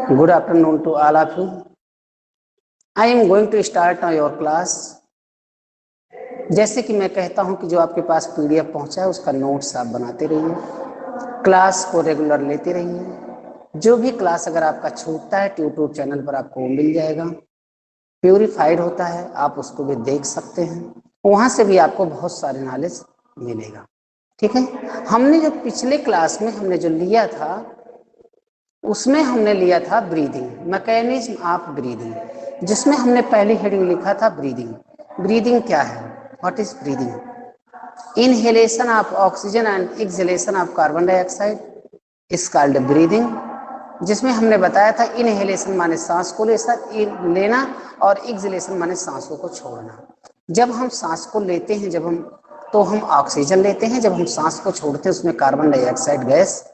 Good afternoon to all of you. I am going to start now your class. जैसे कि मैं कहता हूं कि जो आपके पास पीडीएफ पहुंचा है उसका नोट्स आप बनाते रहिए, क्लास को रेगुलर लेते रहिए। जो भी क्लास अगर आपका छूटता है यूट्यूब चैनल पर आपको मिल जाएगा, प्यूरिफाइड होता है, आप उसको भी देख सकते हैं, वहां से भी आपको बहुत सारे नॉलेज मिलेगा। ठीक है, हमने जो पिछले क्लास में हमने जो लिया था उसमें हमने लिया था ब्रीदिंग, मैकेनिज्म ऑफ ब्रीदिंग, जिसमें हमने पहली हेडिंग लिखा था ब्रीदिंग। ब्रीदिंग क्या है? What is breathing? Inhalation of oxygen and exhalation of carbon dioxide is called breathing. जिसमें हमने बताया था इनहेलेशन माने सांस को लेना और एक्सहेलेशन माने सांसों को छोड़ना। जब हम सांस को लेते हैं तो हम ऑक्सीजन लेते हैं, जब हम सांस को छोड़ते हैं उसमें कार्बन डाइऑक्साइड गैस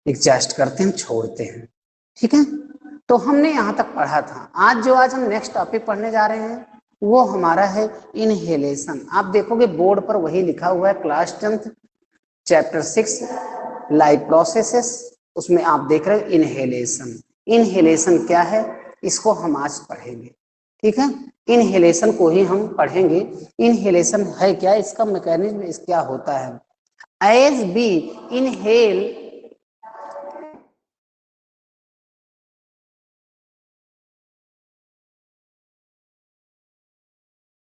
एडजस्ट करते हैं, छोड़ते हैं। ठीक है, तो हमने यहां तक पढ़ा था। आज हम नेक्स्ट टॉपिक पढ़ने जा रहे हैं वो हमारा है इनहेलेशन। आप देखोगे बोर्ड पर वही लिखा हुआ है, class 10th chapter 6 life processes, उसमें आप देख रहे हो इनहेलेशन। इनहेलेशन क्या है इसको हम आज पढ़ेंगे। ठीक है, इनहेलेशन को ही हम पढ़ेंगे। इनहेलेशन है क्या, इसका मैकेनिज्म क्या होता है। As we inhale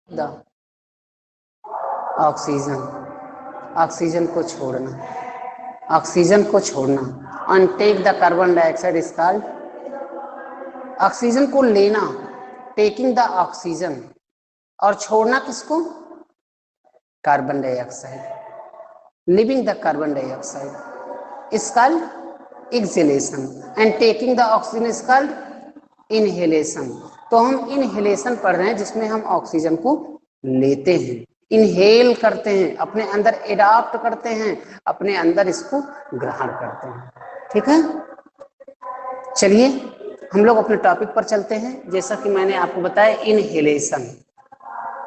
the oxygen को छोड़ना, ऑक्सीजन को छोड़ना, intake the carbon dioxide is called. Oxygen को लेना, टेकिंग द ऑक्सीजन, और छोड़ना किसको? Carbon dioxide. Living the carbon dioxide is called exhalation and taking the oxygen is called inhalation. तो हम इनहेलेशन पढ़ रहे हैं जिसमें हम ऑक्सीजन को लेते हैं, इनहेल करते हैं, अपने अंदर एडॉप्ट करते हैं, अपने अंदर इसको ग्रहण करते हैं। ठीक है, चलिए हम लोग अपने टॉपिक पर चलते हैं। जैसा कि मैंने आपको बताया इनहेलेशन,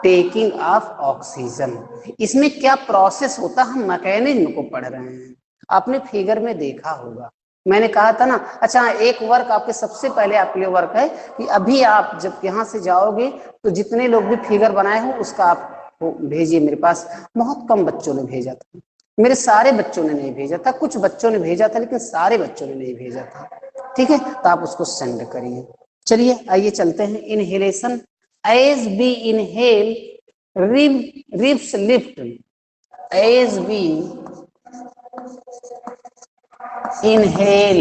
टेकिंग ऑफ ऑक्सीजन, इसमें क्या प्रोसेस होता है हम मैकेनिज्म को पढ़ रहे हैं। आपने फिगर में देखा होगा, मैंने कहा था ना। अच्छा, एक वर्क आपके सबसे पहले आपके लिए वर्क है कि अभी आप जब यहाँ से जाओगे तो जितने लोग भी फिगर बनाए हो उसका आप भेजिए मेरे पास। बहुत कम बच्चों ने भेजा था, मेरे सारे बच्चों ने नहीं भेजा था, कुछ बच्चों ने भेजा था लेकिन सारे बच्चों ने नहीं भेजा था। ठीक है, तो आप उसको सेंड करिए। चलिए आइए चलते हैं। Inhalation, as we inhale ribs lift, as we inhale,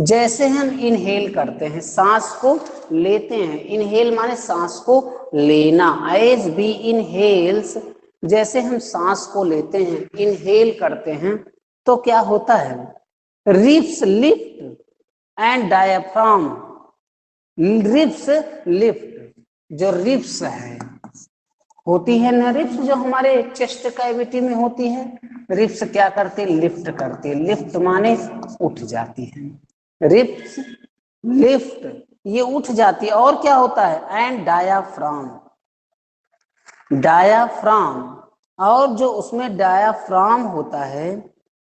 जैसे हम इनहेल करते हैं, सांस को लेते हैं, इनहेल माने सांस को लेना। एज बी इनहेल्स, जैसे हम सांस को लेते हैं, इनहेल करते हैं, तो क्या होता है? Ribs lift and diaphragm, ribs lift, जो रिब्स है होती है ना, रिब्स जो हमारे चेस्ट कैविटी में होती है, रिब्स क्या करते हैं? लिफ्ट करते हैं। लिफ्ट माने उठ जाती है, रिब्स लिफ्ट, ये उठ जाती है। और क्या होता है? एंड डायाफ्राम, डायाफ्राम, और जो उसमें डायाफ्राम होता है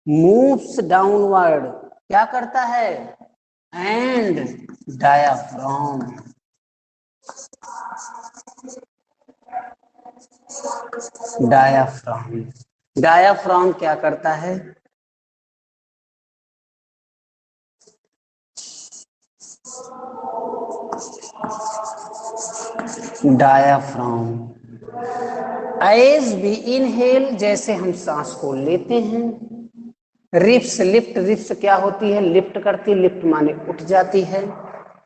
मूव्स डाउनवर्ड, क्या करता है? एंड डायाफ्राम, डायाफ्राम, डायाफ्राम क्या करता है? डायाफ्राम, एज बी इनहेल, जैसे हम सांस को लेते हैं, रिप्स लिफ्ट, रिप्स क्या होती है? लिफ्ट करती है, लिफ्ट माने उठ जाती है।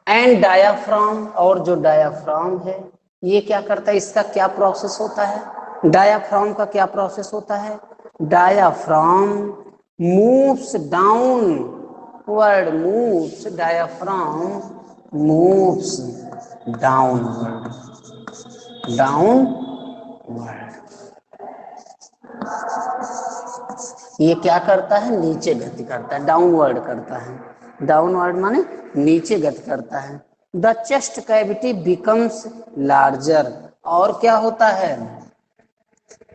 एंड डायाफ्राम, और जो डायाफ्राम है ये क्या करता है? इसका क्या प्रोसेस होता है? डायाफ्राम का क्या प्रोसेस होता है? Diaphragm moves down word, moves, diaphragm moves downward, downward, ये क्या करता है? नीचे गति करता है, डाउनवर्ड करता है। डाउनवर्ड माने नीचे गति करता है। The chest cavity becomes larger, और क्या होता है?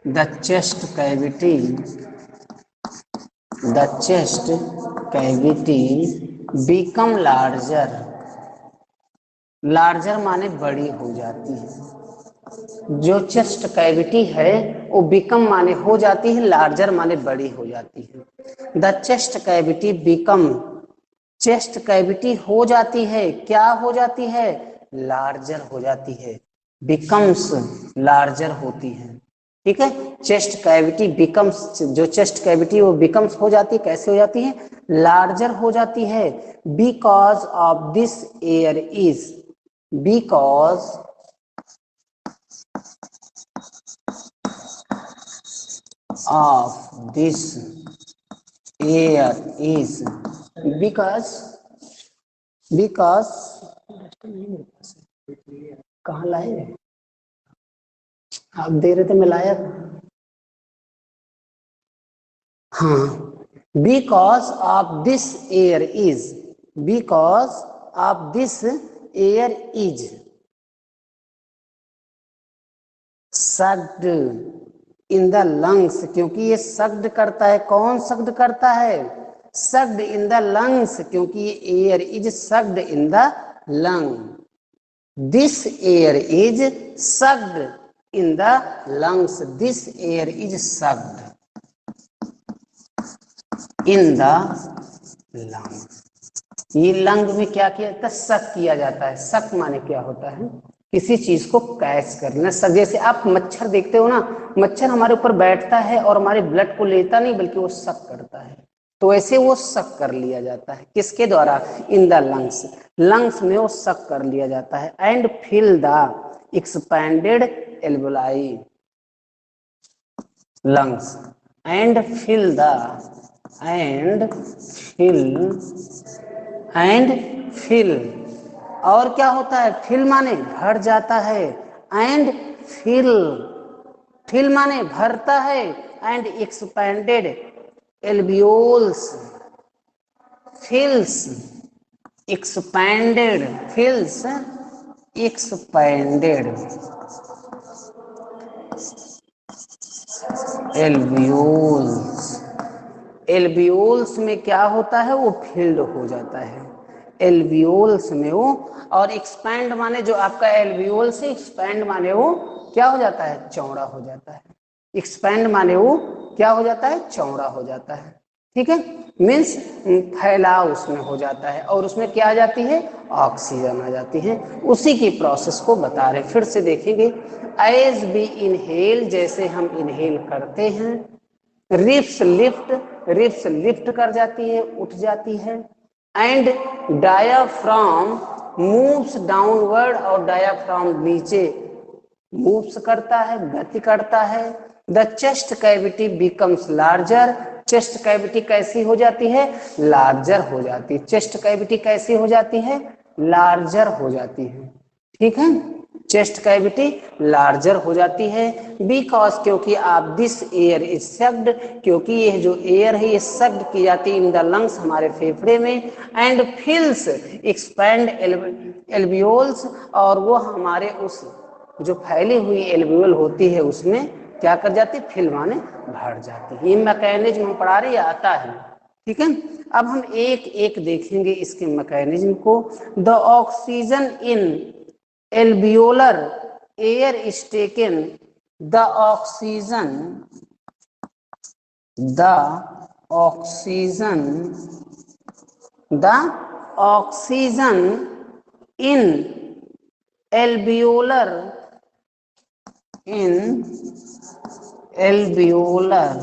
The chest cavity the chest cavity become larger, larger माने बड़ी हो जाती है। जो चेस्ट कैविटी है वो बिकम माने हो जाती है, लार्जर माने बड़ी हो जाती है। The chest cavity become, chest cavity हो जाती है, क्या हो जाती है, लार्जर हो जाती है, बिकम्स लार्जर होती है। ठीक है, चेस्ट कैविटी बिकम्स, जो चेस्ट कैविटी वो बिकम्स हो जाती है, कैसे हो जाती है, लार्जर हो जाती है। Because of this air is, because of this air is, because, because कहाँ लाए, आप दे रहे थे मैं लाया था। हाँ, because of this air is, because of this air is sucked in the lungs, क्योंकि ये सक्ड करता है, कौन सक्ड करता है, सक्ड इन द लंग्स, क्योंकि ये air is sucked in the lung, this air is sucked in the lungs, this air is sucked in the lung. ये लंग में क्या किया जाता है, सक किया जाता है। सक माने क्या होता है, किसी चीज को कैच करना। सब जैसे आप मच्छर देखते हो ना, मच्छर हमारे ऊपर बैठता है और हमारे ब्लड को लेता नहीं बल्कि वो सक करता है, तो ऐसे वो सक कर लिया जाता है, किसके द्वारा, इन द लंग्स, लंग्स में वो सक कर लिया जाता है। And fill the expanded alveoli, lungs and fill the, and fill, and fill, और क्या होता है, फिल माने भर जाता है, एंड फिल, फिल माने भरता है, एंड एक्सपैंडेड एल्वियोल्स फिल्स, एक्सपैंडेड फिल्स, एक्सपैंडेड एल्वियोल्स, एल्वियोल्स में क्या होता है, वो फिल्ड हो जाता है, एल्वियोल्स में वो। और एक्सपैंड माने जो आपका एल्वियोल से एक्सपैंड माने वो क्या हो जाता है, चौड़ा हो जाता है, एक्सपैंड माने वो क्या हो जाता है, चौड़ा हो जाता है। ठीक है, मीन्स फैलाव उसमें हो जाता है, और उसमें क्या आ जाती है, ऑक्सीजन आ जाती है। उसी की प्रोसेस को बता रहे, फिर से देखेंगे। एज बी इनहेल, जैसे हम इनहेल करते हैं, रिप्स लिफ्ट, रिप्स लिफ्ट कर जाती है, उठ जाती है, एंड डायाफ्राम मूव्स डाउनवर्ड, और डायाफ्राम नीचे मूव्स करता है, गति करता है। The chest cavity becomes larger, chest cavity कैसी हो जाती है, लार्जर हो जाती है, चेस्ट कैविटी कैसी हो जाती है, लार्जर हो जाती है। ठीक है, चेस्ट कैविटी लार्जर हो जाती है, बिकॉज क्योंकि आप दिस एयर इज सक्ड, क्योंकि यह जो एयर है ये सक्ड की जाती है इन द लंग्स, हमारे फेफड़े में, एंड फिल्स एक्सपैंड एल्वियोल्स, और वो हमारे उस जो फैली हुई एल्वियोल होती है उसमें क्या कर जाती है, फिल माने भर जाती है। ये मैकेनिज्म हम पढ़ा रहे आता है। ठीक है, अब हम एक एक देखेंगे इसके मैकेनिज्म को। The oxygen in alveolar air is taken, the oxygen, the oxygen, the oxygen in alveolar, in alveolar,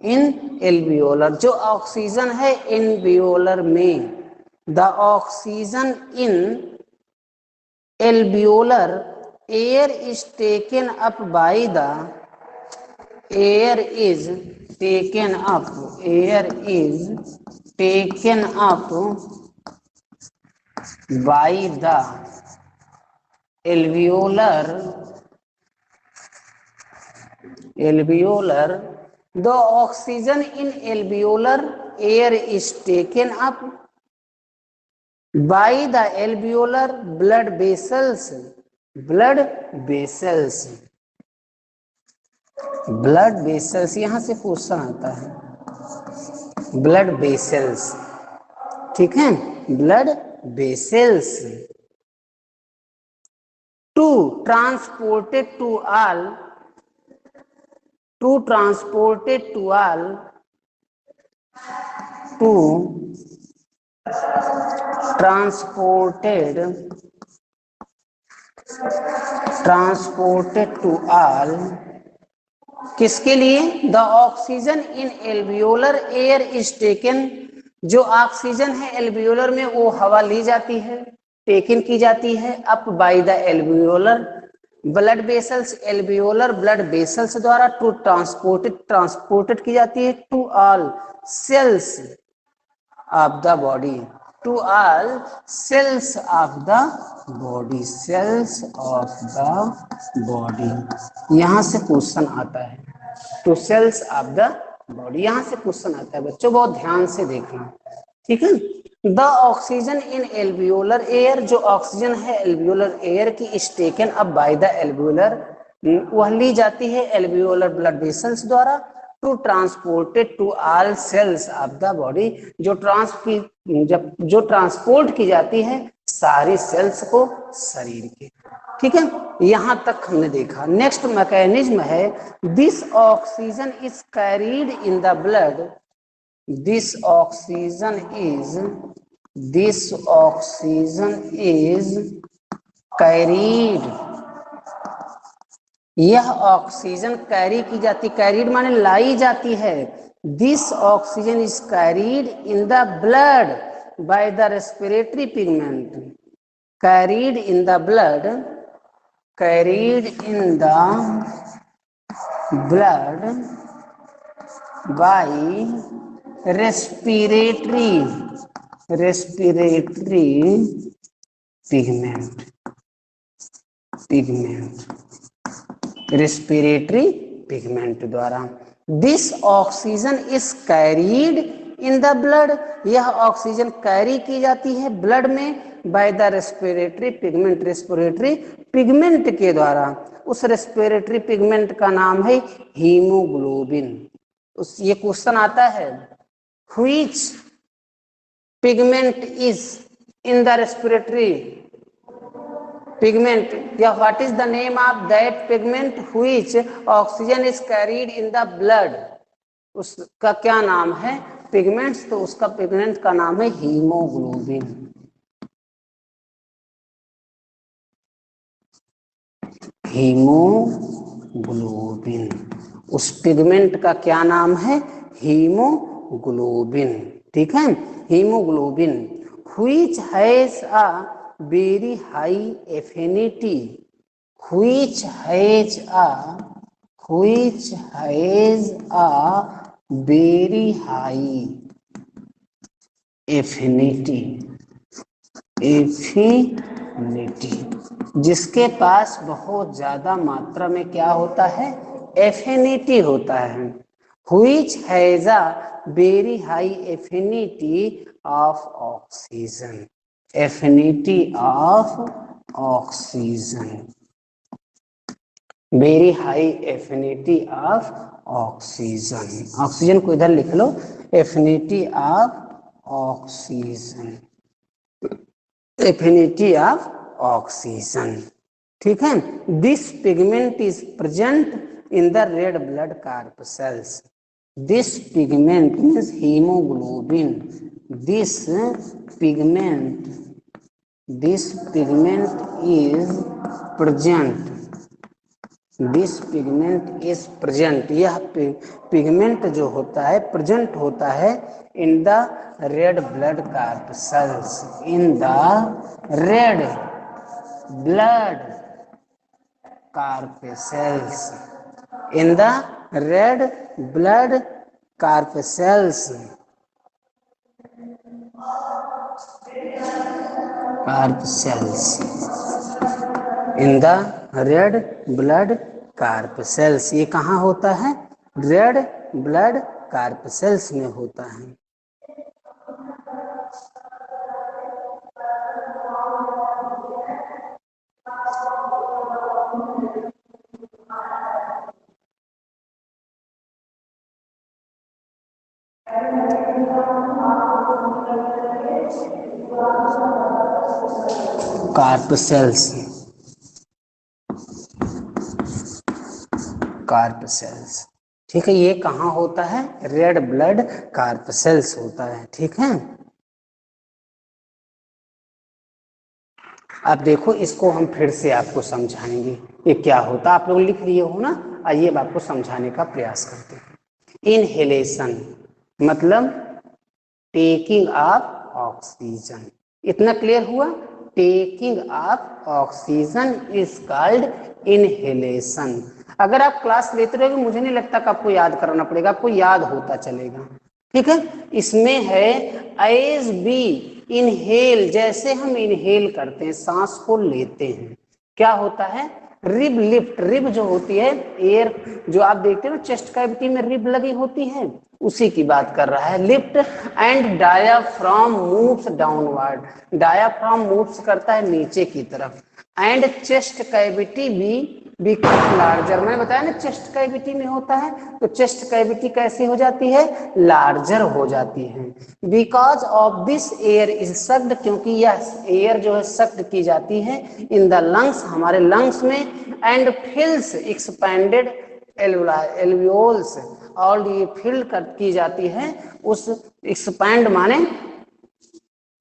in alveolar, जो ऑक्सीजन है एल्वियोलर में, the oxygen in alveolar air is taken up by the, air is taken up, air is taken up by the alveolar, alveolar, the oxygen in alveolar air is taken up by the alveolar blood vessels, blood vessels, blood vessels, यहां से question आता है, blood vessels, ठीक है, blood vessels to transported to all, to transported to all, to transported, transported to all, किसके लिए? The oxygen in alveolar air is taken, जो oxygen है एल्वियोलर में वो हवा ली जाती है, टेकन की जाती है up by the alveolar blood vessels, alveolar blood vessels द्वारा, टू ट्रांसपोर्टेड, ट्रांसपोर्टेड की जाती है to all cells of the body, to all cells of the body, cells of the body. यहां से क्वेश्चन आता है, to cells of the body, यहां से क्वेश्चन आता है बच्चों, बहुत ध्यान से देखना, ठीक है। The oxygen in alveolar air, जो ऑक्सीजन है एल्वियोलर एयर की, is taken up by the alveolar, वह ली जाती है एल्वियोलर ब्लड वेसल्स द्वारा, to transported to all cells of the body, जो ट्रांसपोर्ट की जाती है सारी सेल्स को शरीर के, ठीक है। यहां तक हमने देखा। नेक्स्ट मैकेनिज्म है, this oxygen is carried in the blood, this oxygen is, this oxygen is carried, यह ऑक्सीजन कैरी की जाती, कैरीड माने लाई जाती है, this oxygen is carried in the blood by the respiratory pigment, carried in the blood, carried in the blood by respiratory, respiratory pigment, pigment, respiratory pigment द्वारा। This oxygen is carried in the blood, यह oxygen carry की जाती है blood में bye the respiratory pigment, respiratory pigment के द्वारा। उस respiratory pigment का नाम है हीमोग्लोबिन। उस ये क्वेश्चन आता है, which pigment is in the respiratory pigment, yeah, what is the name of that pigment which oxygen is carried in the blood, उसका क्या नाम है पिगमेंट्स, तो उसका पिगमेंट का नाम है हीमोग्लोबिन, हीमोग्लोबिन, उस पिगमेंट का क्या नाम है? हीमोग्लोबिन, ठीक है, haemoglobin. Which has a very high affinity, which has a, which has a very high affinity, affinity, जिसके पास बहुत ज्यादा मात्रा में क्या होता है? एफिनिटी होता है। Which has a very high affinity of oxygen, affinity of oxygen, very high affinity of oxygen, oxygen को इधर लिख लो, affinity of oxygen, affinity of oxygen, ठीक है। This pigment is present in the red blood corpuscles, this pigment means haemoglobin, this pigment, this pigment is present, this pigment is present, यह pigment जो होता है प्रेजेंट होता है in the red blood corpuscles, in the red blood corpuscles, in the red blood corpuscles, corpuscles, in the red blood corpuscles, ये कहाँ होता है? रेड ब्लड कार्पसेल्स में होता है। कार्प सेल्स, कार्प सेल्स, ठीक है। ये कहाँ होता है? रेड ब्लड कार्प सेल्स होता है, ठीक है। अब देखो इसको हम फिर से आपको समझाएंगे ये क्या होता है। आप लोग लिख लिए हो ना, आइए अब आपको समझाने का प्रयास करते हैं। इनहेलेशन मतलब टेकिंग ऑफ ऑक्सीजन, इतना क्लियर हुआ? Taking of oxygen is called inhalation. अगर आप क्लास लेते रहोगे मुझे नहीं लगता कि आपको याद करना पड़ेगा, आपको याद होता चलेगा, ठीक है। इसमें है एज बी इनहेल, जैसे हम इनहेल करते हैं, सांस को लेते हैं, क्या होता है? रिब लिफ्ट, रिब जो होती है एयर, जो आप देखते हो ना चेस्ट कैविटी में रिब लगी होती है, उसी की बात कर रहा है। Lift and diaphragm moves downward, diaphragm moves करता है नीचे की तरफ, एंड चेस्ट कैविटी भी बिकम लार्जर। मैंने बताया ना चेस्ट कैविटी में होता है, तो चेस्ट कैविटी कैसी हो जाती है? लार्जर हो जाती है। Because of this air is sucked, क्योंकि यह एयर जो है सक्ड की जाती है इन द लंग्स, हमारे लंग्स में, एंड फिल्स एक्सपैंडेड एल्वियोल्स, और ये फिल की जाती है उस एक्सपैंड माने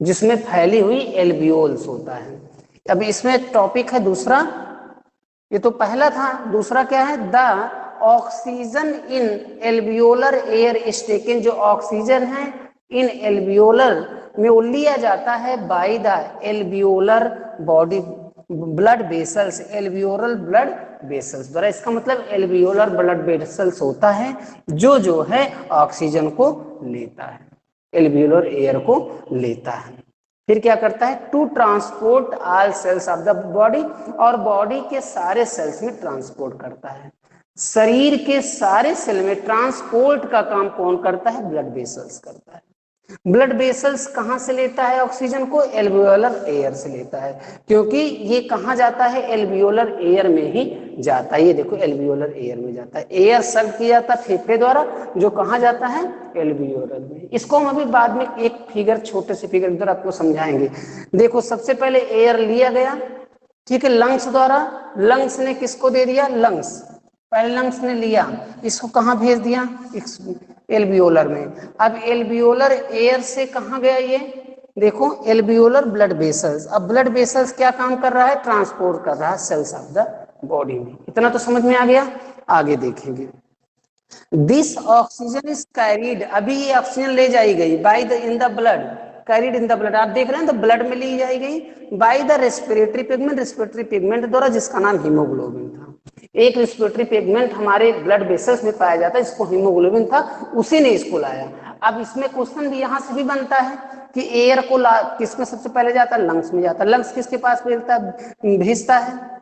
जिसमें फैली हुई एल्वियोल्स होता है। अब इसमें टॉपिक है दूसरा, ये तो पहला था, दूसरा क्या है? The oxygen in alveolar air is taken, जो ऑक्सीजन है इन एल्वियोलर में वो लिया जाता है bye the alveolar body blood vessels, alveolar blood vessels द्वारा। इसका मतलब एल्वियोलर ब्लड वेसल्स होता है जो है ऑक्सीजन को लेता है, एल्वियोलर एयर को लेता है। फिर क्या करता है? To transport all cells of the body, और बॉडी के सारे सेल्स में ट्रांसपोर्ट करता है। शरीर के सारे सेल में ट्रांसपोर्ट का काम कौन करता है? ब्लड वेसल्स करता है। ब्लड वेसल्स कहां से लेता है ऑक्सीजन को? एल्वियोलर एयर से लेता है, क्योंकि ये कहां जाता है? एल्वियोलर एयर में ही जाता है। ये देखो एल्वियोलर एयर में जाता है, एयर सक किया जाता है फेफड़े द्वारा, जो कहां जाता है? एल्वियोलर में। इसको हम अभी बाद में एक फिगर, छोटे से फिगर इधर आपको समझाएंगे। देखो सबसे पहले एयर लिया गया, ठीक है, लंग्स द्वारा। लंग्स ने किसको दे दिया? लंग्स, पहले लंग्स ने लिया, इसको कहां भेज दिया? एल्वियोलर में। अब एल्वियोलर एयर से कहां गया ये? देखो एल्वियोलर ब्लड वेसल्स। अब ब्लड वेसल्स क्या काम कर रहा है? ट्रांसपोर्ट कर रहा है सेल्स ऑफ द बॉडी में। इतना तो समझ में आ गया, आगे देखेंगे। दिस ऑक्सीजन इज कैरीड, अभी ये ऑक्सीजन ले जाई गई by the in the blood, carried in the blood, आप देख रहे हैं तो ब्लड में ली जाई गई bye the respiratory pigment, respiratory pigment द्वारा, जिसका नाम हीमोग्लोबिन था। एक रेस्पिरेटरी पिगमेंट हमारे ब्लड वेसल्स में पाया जाता है, जिसको हीमोग्लोबिन था, उसी ने इसको लाया। अब इसमें क्वेश्चन भी यहां से भी बनता है कि एयर को किसमें सबसे पहले जाता है? लंग्स में जाता है। लंग्स किसके पास भेजता है?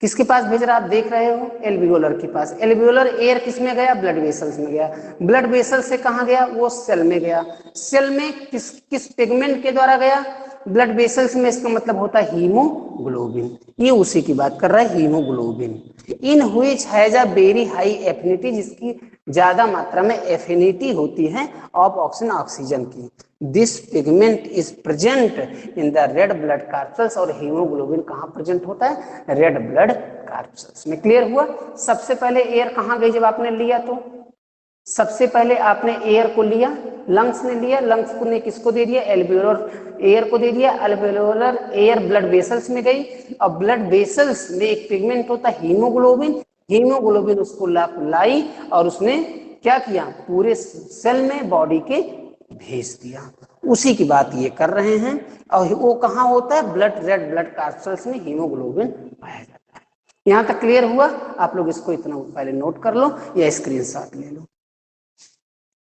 किसके पास भेज रहा? आप देख रहे हो एल्वियोलर के पास। एल्वियोलर एयर किसमें गया? ब्लड वेसल्स में गया। ब्लड वेसल से कहां गया? वो सेल में गया। सेल में किस किस पिगमेंट के द्वारा गया? ब्लड वेसल्स में, इसका मतलब होता है हीमोग्लोबिन, ये उसी की बात कर रहा है, haemoglobin. In which has a very high affinity, जिसकी ज्यादा मात्रा में एफिनिटी होती है ऑफ ऑक्सीजन, ऑक्सीजन की। This pigment is present in the red blood carpals, और हीमोग्लोबिन कहां प्रेजेंट होता है? रेड ब्लड कार्पल्स में। क्लियर हुआ? सबसे पहले एयर कहां गई जब आपने लिया? तो सबसे पहले आपने एयर को लिया, लंग्स ने लिया, लंग्स को ने किसको दे दिया? एल्वियोलर एयर को दे दिया। एल्वियोलर एयर ब्लड वेसल्स में गई, और ब्लड वेसल्स में एक पिगमेंट होता है हीमोग्लोबिन, हीमोग्लोबिन उसको लाई, और उसने क्या किया? पूरे सेल में बॉडी के भेज दिया। उसी की बात ये कर रहे हैं। और वो कहां होता है? ब्लड, रेड ब्लड कार्पल्स में हीमोग्लोबिन पाया जाता है। यहां तक क्लियर हुआ? आप लोग इसको इतना पहले नोट कर लो या स्क्रीनशॉट ले लो,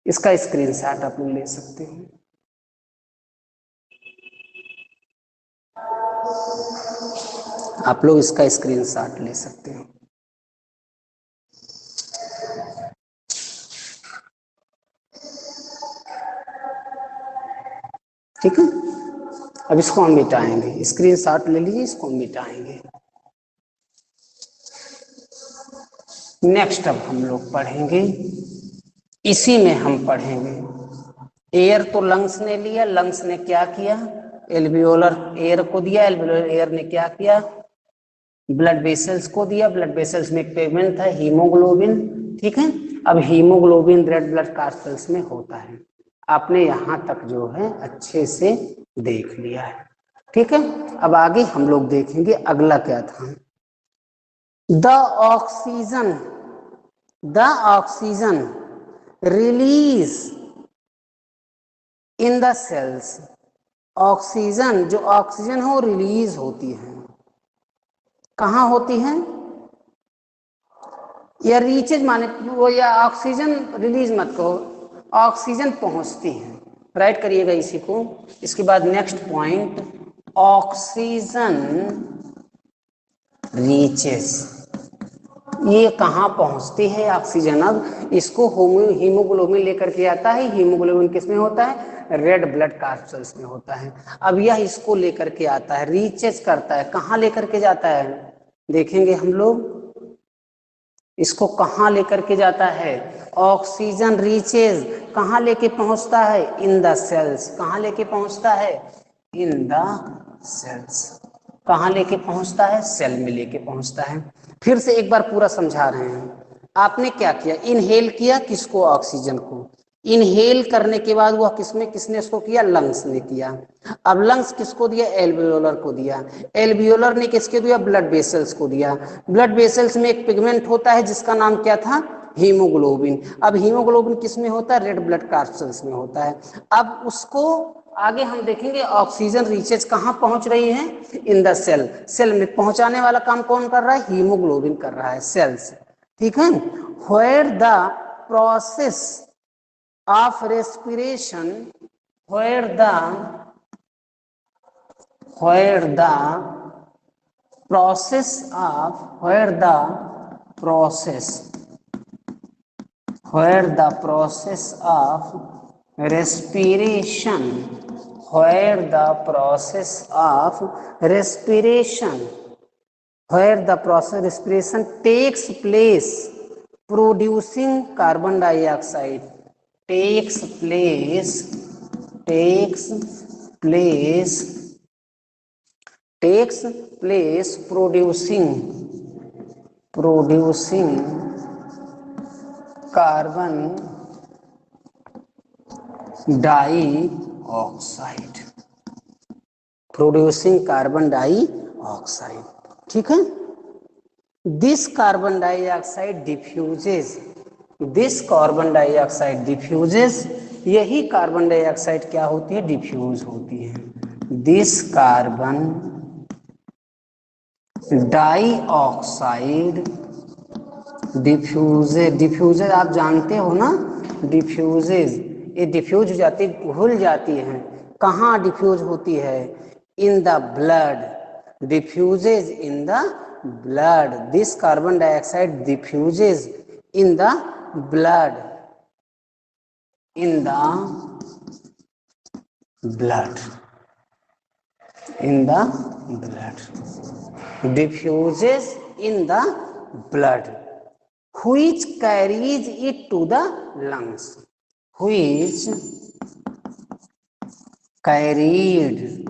इसका स्क्रीनशॉट आप लोग ले सकते हो। आप लोग इसका स्क्रीनशॉट ले सकते हो। ठीक है, अब इसको हम मिटाएंगे, स्क्रीनशॉट ले लीजिए, इसको हम मिटाएंगे। नेक्स्ट अब हम लोग पढ़ेंगे, इसी में हम पढ़ेंगे एयर तो लंग्स ने लिया, लंग्स ने क्या किया, एल्वियोलर एयर को दिया, एल्वियोलर एयर ने क्या किया, ब्लड वेसल्स को दिया, ब्लड वेसल्स में एक पिगमेंट था हीमोग्लोबिन, ठीक है। अब हीमोग्लोबिन रेड ब्लड कार्सेल्स में होता है। आपने यहां तक जो है अच्छे से देख लिया है, ठीक है। अब आगे हम लोग देखेंगे अगला क्या था। The oxygen release in the cells, oxygen जो ऑक्सीजन हो रिलीज होती है, कहां होती है, या रीचेज माने वो, या ऑक्सीजन रिलीज मत कहो, ऑक्सीजन पहुंचती है। राइट करिएगा इसी को। इसके बाद नेक्स्ट पॉइंट, ऑक्सीजन रीचेस, ये कहाँ पहुंचती है ऑक्सीजन। अब इसको हीमोग्लोबिन लेकर के आता है, हीमोग्लोबिन किस में होता है, रेड ब्लड कार्सेल्स में होता है। अब यह इसको लेकर के आता है, रीचेस करता है, कहाँ लेकर के जाता है देखेंगे हम लोग, इसको कहाँ लेकर के जाता है, ऑक्सीजन रीचेज कहाँ लेके पहुंचता है, इन द सेल्स, कहाँ लेके पहुंचता है, इन द सेल्स, कहाँ लेके पहुंचता है, सेल में लेके पहुंचता है। फिर से एक बार पूरा समझा रहे हैं। आपने क्या किया, इनहेल किया, किसको, ऑक्सीजन को। इनहेल करने के बाद वह किसमें, किसने इसको किया, लंग्स ने किया। अब लंग्स किसको दिया, एल्वियोलर को दिया, एल्वियोलर ने किसके दिया, ब्लड वेसल्स को दिया। ब्लड वेसल्स में एक पिगमेंट होता है जिसका नाम क्या था, हीमोग्लोबिन। अब हीमोग्लोबिन किसमें होता है, रेड ब्लड कार्सेल्स में होता है। अब उसको आगे हम देखेंगे, ऑक्सीजन रीचेज कहाँ पहुंच रही है, इन द सेल, सेल में पहुंचाने वाला काम कौन कर रहा है, हीमोग्लोबिन कर रहा है, सेल्स, ठीक है। Where the process of respiration, where the process of where the process of respiration, where the process of respiration takes place, producing carbon dioxide, takes place producing carbon dioxide, ठीक है। This carbon dioxide diffuses, यही carbon dioxide क्या होती है, diffuse होती है। This carbon dioxide diffuses आप जानते हो ना, डिफ्यूजेज, ये डिफ्यूज हो जाती है, घुल जाती है, कहाँ डिफ्यूज होती है, in the blood, diffuses in the blood. This carbon dioxide diffuses in the blood, diffuses in the blood, which carries it to the lungs, which carried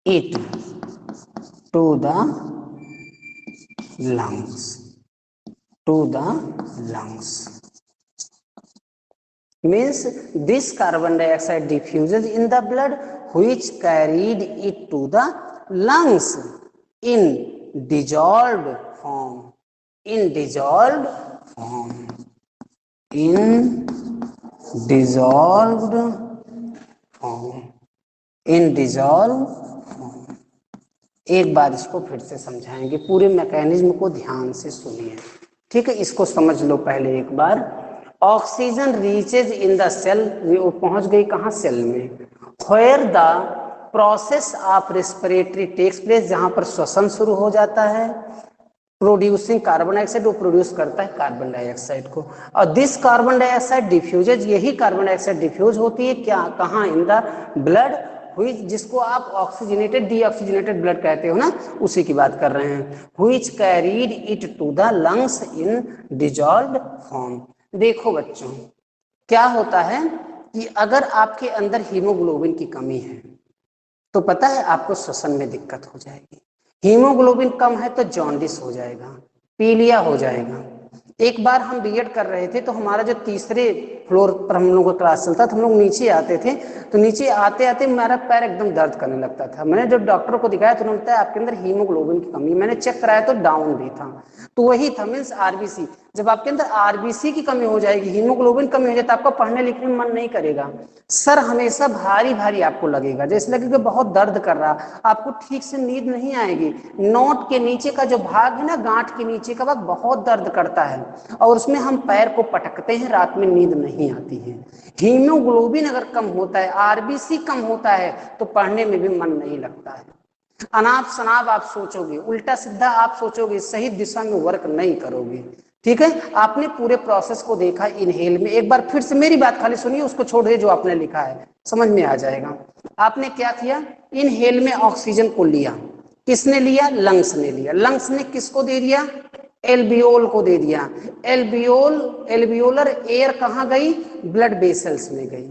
it to the lungs, means this carbon dioxide diffuses in the blood, which carried it to the lungs in dissolved form, in dissolved form. एक बार इसको फिर से समझाएंगे, पूरे mechanism को ध्यान से सुनिए, ठीक है। इसको समझ लो पहले एक बार। Oxygen reaches in the cell, वो पहुंच गई कहां, सेल में। Where the process of respiratory takes place, जहां पर श्वसन शुरू हो जाता है, प्रोड्यूसिंग कार्बन डाइऑक्साइड, वो प्रोड्यूस करता है कार्बन डाइऑक्साइड को। और दिस कार्बन डाइऑक्साइड डिफ्यूजेज, यही कार्बन डाइऑक्साइड डिफ्यूज होती है क्या, कहां, इन द ब्लड, व्हिच, जिसको आप ऑक्सीजनेटेड डीऑक्सीजनेटेड ब्लड कहते हो ना, उसी की बात कर रहे हैं। Which carried it to the lungs in dissolved form. देखो बच्चों, क्या होता है कि अगर आपके अंदर हीमोग्लोबिन की कमी है तो पता है आपको श्वसन में दिक्कत हो जाएगी। हीमोग्लोबिन कम है तो जॉन्डिस हो जाएगा, पीलिया हो जाएगा। एक बार हम बीएड कर रहे थे तो हमारा जो तीसरे फ्लोर पर हम लोगों का क्लास चलता था, हम लोग नीचे आते थे तो नीचे आते आते मेरा पैर एकदम दर्द करने लगता था। मैंने जब डॉक्टर को दिखाया तो उन्होंने बताया आपके अंदर हीमोग्लोबिन की कमी। मैंने चेक कराया तो डाउन भी था, तो वही था मीन्स आरबीसी। जब आपके अंदर आरबीसी की कमी हो जाएगी, हीमोग्लोबिन कमी हो जाए तो आपका पढ़ने लिखने में मन नहीं करेगा, सर हमेशा भारी भारी आपको लगेगा, जैसे लगेगा बहुत दर्द कर रहा, आपको ठीक से नींद नहीं आएगी। नोट के नीचे का जो भाग है ना, गांठ के नीचे का भाग बहुत दर्द करता है और उसमें हम पैर को पटकते हैं, रात में नींद नहीं आती है। हीमोग्लोबिन अगर कम होता है, आरबीसी कम होता है तो पढ़ने में भी मन नहीं लगता है। अनाप शनाप आप सोचोगे, उल्टा सीधा आप सोचोगे, सही दिशा में वर्क नहीं करोगे। ठीक है, आपने पूरे प्रोसेस को देखा इनहेल में। एक बार फिर से मेरी बात खाली सुनिए, उसको छोड़ दे जो आपने लिखा है, समझ में आ जाएगा। आपने क्या किया, इनहेल में ऑक्सीजन को लिया, किसने लिया, लंग्स ने लिया। लंग्स ने किसको दे दिया, एल्बियोल को दे दिया। एल्बियोलर एयर कहां गई, ब्लड वेसल्स में गई।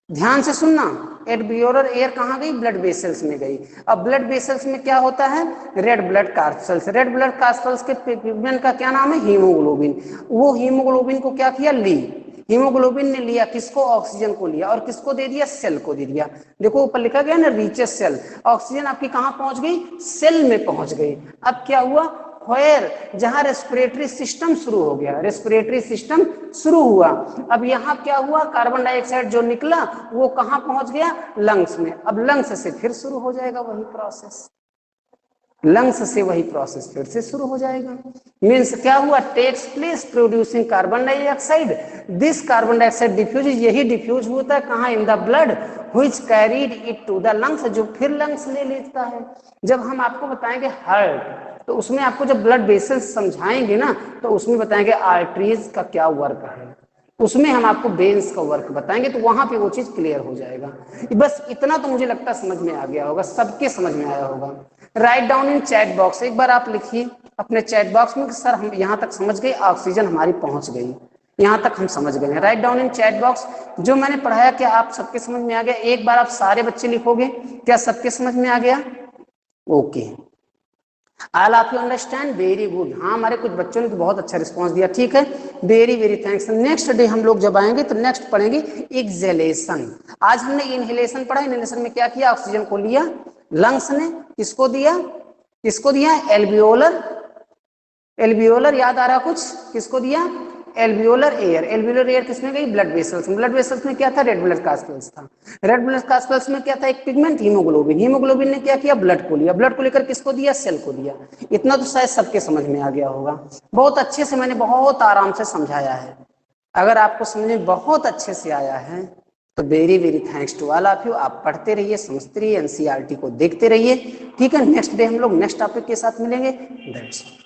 ध्यान से सुनना, एल्बियोलर एयर कहां गई, ब्लड वेसल्स में गई। अब ब्लड वेसल्स में क्या होता है, रेड ब्लड कार्सल्स। रेड ब्लड कार्सल्स के पिगमेंट का क्या नाम है, हीमोग्लोबिन। वो हीमोग्लोबिन को क्या किया, ली। हीमोग्लोबिन ने लिया किसको, ऑक्सीजन को लिया और किसको दे दिया, सेल को दे दिया। देखो ऊपर लिखा गया ना, रीचेस सेल। ऑक्सीजन आपकी कहां पहुंच गई, सेल में पहुंच गई। अब क्या हुआ, व्हेयर, जहां रेस्पिरेटरी सिस्टम शुरू हो गया, रेस्पिरेटरी सिस्टम शुरू हुआ। अब यहां क्या हुआ, कार्बन डाइऑक्साइड जो निकला वो कहां पहुंच गया, लंग्स में। अब लंग्स से फिर शुरू हो जाएगा वही प्रोसेस, लंग्स से वही प्रोसेस फिर से शुरू हो जाएगा। मीन्स क्या हुआ, takes place producing carbon dioxide, this carbon dioxide diffuse, यही डिफ्यूज होता है कहाँ, in the blood, which carried it to the lungs, जो फिर लंग्स ले लेता है। जब हम आपको बताएंगे हार्ट तो उसमें आपको जब ब्लड वेसल्स समझाएंगे ना तो उसमें बताएंगे आर्टरीज का क्या वर्क है, उसमें हम आपको वेन्स का वर्क बताएंगे, तो वहां पे वो चीज क्लियर हो जाएगा। बस इतना तो मुझे लगता है समझ में आ गया होगा, सबके समझ में आया होगा। Write down in chat box, एक बार आप लिखिए अपने चैट बॉक्स में कि सर हम यहाँ तक समझ गए, ऑक्सीजन हमारी पहुंच गई, यहाँ तक हम समझ गए। Write down in chat box, जो मैंने पढ़ाया क्या आप सबके समझ में आ गया। एक बार आप सारे बच्चे लिखोगे, क्या सबके समझ में आ गया, okay. All of you understand, very good. हाँ, हमारे कुछ बच्चों ने तो बहुत अच्छा रिस्पांस दिया, ठीक है, very very thanks. Next day हम लोग जब आएंगे तो नेक्स्ट पढ़ेंगे एक्सहेलेशन। आज हमने इनहेलेशन पढ़ा, इनहेलेशन में क्या किया, ऑक्सीजन को लिया, लंग्स ने किसको दिया, किसको दिया, एल्बियोलर, एल्बियोलर याद आ रहा कुछ, किसको दिया, एल्बियोलर एयर। एल्बियोलर एयर किसमें गई, ब्लड वेसल्स में। ब्लड वेसल्स में क्या था, रेड ब्लड कार्सल्स था। रेड ब्लड कार्सल्स में क्या था, एक पिगमेंट हीमोग्लोबिन। हीमोग्लोबिन ने क्या किया, ब्लड को लिया, ब्लड को लेकर किसको दिया, सेल को दिया। इतना तो शायद सबके समझ में आ गया होगा। बहुत अच्छे से मैंने बहुत आराम से समझाया है। अगर आपको समझ में बहुत अच्छे से आया है तो very very thanks to all of you. आप पढ़ते रहिए, समझते रहिए, एनसीईआरटी को देखते रहिए, ठीक है। नेक्स्ट डे हम लोग नेक्स्ट टॉपिक के साथ मिलेंगे। That's all.